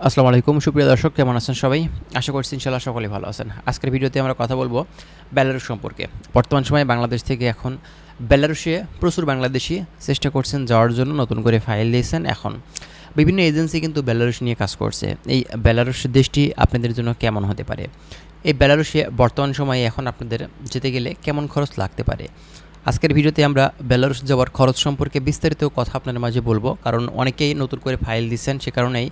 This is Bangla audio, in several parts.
আসসালামু আলাইকুম সুপ্রিয় দর্শক, কেমন আছেন সবাই? আশা করছি ইনশাআল্লাহ সকলেই ভালো আছেন। আজকের ভিডিওতে আমরা কথা বলবো বেলারুশ সম্পর্কে। বর্তমান সময়ে বাংলাদেশ থেকে এখন বেলারুশে প্রচুর বাংলাদেশি চেষ্টা করছেন যাওয়ার জন্য, নতুন করে ফাইল দিয়েছেন। এখন বিভিন্ন এজেন্সি কিন্তু বেলারুশ নিয়ে কাজ করছে। এই বেলারুশ দেশটি আপনাদের জন্য কেমন হতে পারে? এই বেলারুশে বর্তমান সময়ে এখন আপনাদের যেতে গেলে কেমন খরচ লাগতে পারে? আজকের ভিডিওতে আমরা বেলারুশ যাওয়ার খরচ সম্পর্কে বিস্তারিত কথা আপনাদের মাঝে বলবো, কারণ অনেকেই নতুন করে ফাইল দিচ্ছেন, সে কারণেই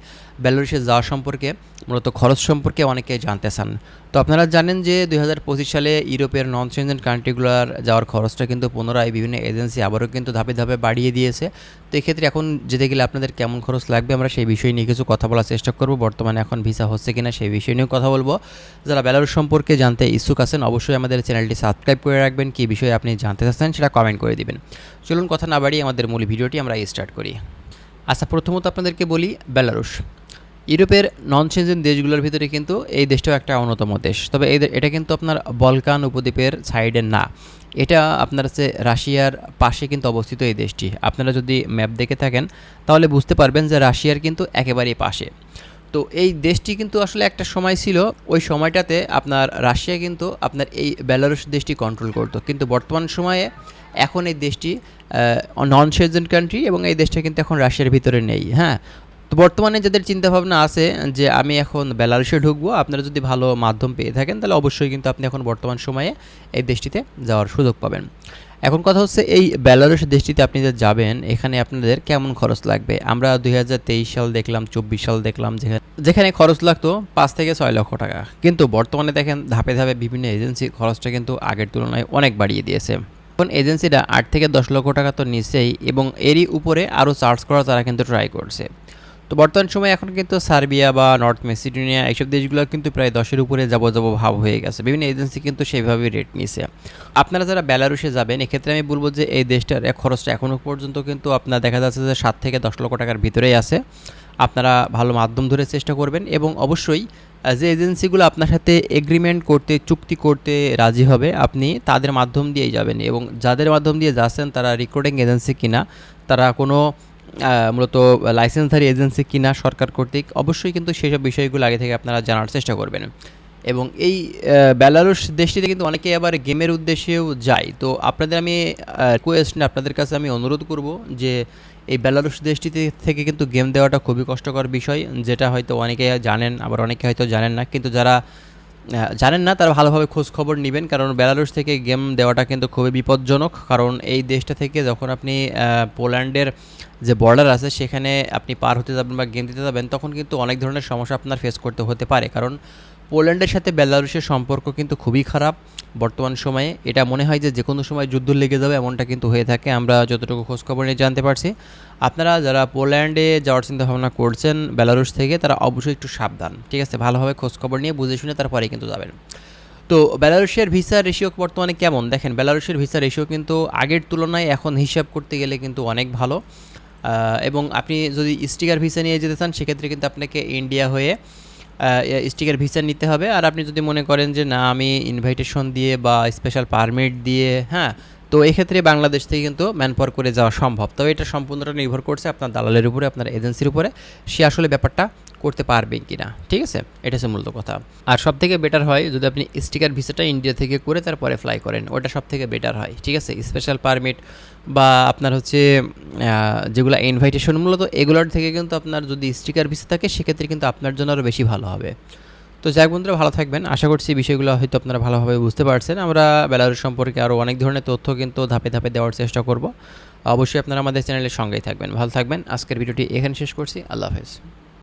বেলারুশে যাওয়া সম্পর্কে মূলত খরচ সম্পর্কে অনেকেই জানতে চান। তো আপনারা জানেন যে 2025 সালে ইউরোপের নন সেনজেন কান্ট্রিগুলোর যাওয়ার খরচটা কিন্তু পুনরায় বিভিন্ন এজেন্সি আবারও কিন্তু ধাপে ধাপে বাড়িয়ে দিয়েছে। তো এক্ষেত্রে এখন যেতে গেলে আপনাদের কেমন খরচ লাগবে, আমরা সেই বিষয় নিয়ে কিছু কথা বলার চেষ্টা করব। বর্তমানে এখন ভিসা হচ্ছে কিনা সেই বিষয় নিয়েও কথা বলবো। যারা বেলারুশ সম্পর্কে জানতে ইচ্ছুক আছেন অবশ্যই আমাদের চ্যানেলটি সাবস্ক্রাইব করে রাখবেন। কী বিষয়ে আপনি জানতে চাচ্ছেন সেটা কমেন্ট করে দিবেন। চলুন কথা না বাড়িয়ে আমাদের মূল ভিডিওটি আমরা স্টার্ট করি। আচ্ছা, প্রথমত আপনাদেরকে বলি বেলারুশ ইউরোপের নন সেনজেন দেশগুলোর ভিতরে কিন্তু এই দেশটাও একটা অন্যতম দেশ। তবে এটা কিন্তু আপনার বলকান উপদ্বীপের সাইডে না, এটা আপনার হচ্ছে রাশিয়ার পাশে কিন্তু অবস্থিত এই দেশটি। আপনারা যদি ম্যাপ দেখে থাকেন তাহলে বুঝতে পারবেন যে রাশিয়ার কিন্তু একেবারেই পাশে। তো এই দেশটি কিন্তু আসলে একটা সময় ছিল, ওই সময়টাতে আপনার রাশিয়া কিন্তু আপনার এই বেলারুশ দেশটি কন্ট্রোল করতো, কিন্তু বর্তমান সময়ে এখন এই দেশটি নন সেনজেন কান্ট্রি এবং এই দেশটা কিন্তু এখন রাশিয়ার ভিতরে নেই। হ্যাঁ, তো বর্তমানে যাদের চিন্তাভাবনা আছে যে আমি এখন বেলারুশে ঢুকবো, আপনারা যদি ভালো মাধ্যম পেয়ে থাকেন তাহলে অবশ্যই কিন্তু আপনি এখন বর্তমান সময়ে এই দেশটিতে যাওয়ার সুযোগ পাবেন। এখন কথা হচ্ছে এই বেলারুশ দেশটিতে আপনি যে যাবেন এখানে আপনাদের কেমন খরচ লাগবে। আমরা 2023 সাল দেখলাম, 24 সাল দেখলাম, যেখানে খরচ লাগতো 5 থেকে 6 লক্ষ টাকা, কিন্তু বর্তমানে দেখেন ধাপে ধাপে বিভিন্ন এজেন্সি খরচটা কিন্তু আগের তুলনায় অনেক বাড়িয়ে দিয়েছে। এখন এজেন্সিরা 8 থেকে 10 লক্ষ টাকা তো নিচেই, এবং এরই উপরে আরও চার্জ করা তারা কিন্তু ট্রাই করছে। তো বর্তমান সময়ে এখন কিন্তু সার্বিয়া বা নর্থ মেসিডোনিয়া এইসব দেশগুলো কিন্তু প্রায় 10-এর উপরে যাব ভাব হয়ে গেছে। বিভিন্ন এজেন্সি কিন্তু সেইভাবে রেট নিছে। আপনারা যারা বেলারুশে যাবেন এক্ষেত্রে আমি বলবো যে এই দেশটার খরচটা এখনও পর্যন্ত কিন্তু আপনার দেখা যাচ্ছে যে 7 থেকে 10 লক্ষ টাকার ভিতরেই আছে। আপনারা ভালো মাধ্যম ধরে চেষ্টা করবেন, এবং অবশ্যই যে এজেন্সিগুলো আপনার সাথে এগ্রিমেন্ট করতে, চুক্তি করতে রাজি হবে আপনি তাদের মাধ্যম দিয়েই যাবেন। এবং যাদের মাধ্যম দিয়ে যাচ্ছেন তারা রিক্রুটিং এজেন্সি কিনা, তারা কোনো মূলত লাইসেন্সধারী এজেন্সি কিনা সরকার কর্তৃক, অবশ্যই কিন্তু সেসব বিষয়গুলো আগে থেকে আপনারা জানার চেষ্টা করবেন। এবং এই বেলারুশ দেশটিতে কিন্তু অনেকেই আবার গেমের উদ্দেশ্যেও যায়। তো আপনাদের আমি আপনাদের কাছে আমি অনুরোধ করব যে এই বেলারুশ দেশটিতে থেকে কিন্তু গেম দেওয়াটা খুবই কষ্টকর বিষয়, যেটা হয়তো অনেকে জানেন, আবার অনেকে হয়তো জানেন না। কিন্তু যারা জানেন না তারা ভালোভাবে খোঁজ খবর নেবেন, কারণ বেলারুশ থেকে গেম দেওয়াটা কিন্তু খুবই বিপজ্জনক। কারণ এই দেশটা থেকে যখন আপনি পোল্যান্ডের যে বর্ডার আছে সেখানে আপনি পার হতে যাবেন বা গেম দিতে যাবেন, তখন কিন্তু অনেক ধরনের সমস্যা আপনার ফেস করতে হতে পারে। কারণ পোল্যান্ডের সাথে বেলারুশের সম্পর্ক কিন্তু খুবই খারাপ বর্তমান সময়ে। এটা মনে হয় যে কোনো সময় যুদ্ধ লেগে যাবে, এমনটা কিন্তু হয়ে থাকে, আমরা যতটুকু খোঁজখবর নিয়ে জানতে পারছি। আপনারা যারা পোল্যান্ডে যাওয়ার চিন্তাভাবনা করছেন বেলারুশ থেকে, তারা অবশ্যই একটু সাবধান, ঠিক আছে? ভালোভাবে খোঁজখবর নিয়ে বুঝে শুনে তারপরে কিন্তু যাবেন। তো বেলারুশের ভিসা রেশিও বর্তমানে কেমন দেখেন, বেলারুশের ভিসা রেশিও কিন্তু আগের তুলনায় এখন হিসাব করতে গেলে কিন্তু অনেক ভালো। এবং আপনি যদি স্টিকার ভিসা নিয়ে যেতে চান সেক্ষেত্রে কিন্তু আপনাকে ইন্ডিয়া হয়ে স্টিকার ভিসা নিতে হবে। আর আপনি যদি মনে করেন যে না আমি ইনভাইটেশন দিয়ে বা স্পেশাল পারমিট দিয়ে, হ্যাঁ, তো এক্ষেত্রে বাংলাদেশ থেকে কিন্তু ম্যানপাওয়ার করে যাওয়া সম্ভব। তবে এটা সম্পূর্ণটা নির্ভর করছে আপনার দালালের উপরে, আপনার এজেন্সির উপরে, সে আসলে ব্যাপারটা করতে পারবেন কি না, ঠিক আছে? এটা হচ্ছে মূলত কথা। আর সব থেকে বেটার হয় যদি আপনি স্টিকার ভিসাটা ইন্ডিয়া থেকে করে তারপরে ফ্লাই করেন, ওটা সব থেকে বেটার হয়, ঠিক আছে? স্পেশাল পারমিট বা আপনার হচ্ছে যেগুলো ইনভাইটেশন মূলত এগুলোর থেকে কিন্তু আপনার যদি স্টিকার ভিসা থাকে সেক্ষেত্রে কিন্তু আপনার জন্য আরও বেশি ভালো হবে। তো যাই বন্ধুরা, ভালো থাকবেন। আশা করছি বিষয়গুলো হয়তো আপনারা ভালোভাবে বুঝতে পারছেন। আমরা বেলারুশ সম্পর্কে আরও অনেক ধরনের তথ্য কিন্তু ধাপে ধাপে দেওয়ার চেষ্টা করব। অবশ্যই আপনারা আমাদের চ্যানেলের সঙ্গেই থাকবেন। ভালো থাকবেন। আজকের ভিডিওটি এখানে শেষ করছি। আল্লাহ হাফেজ।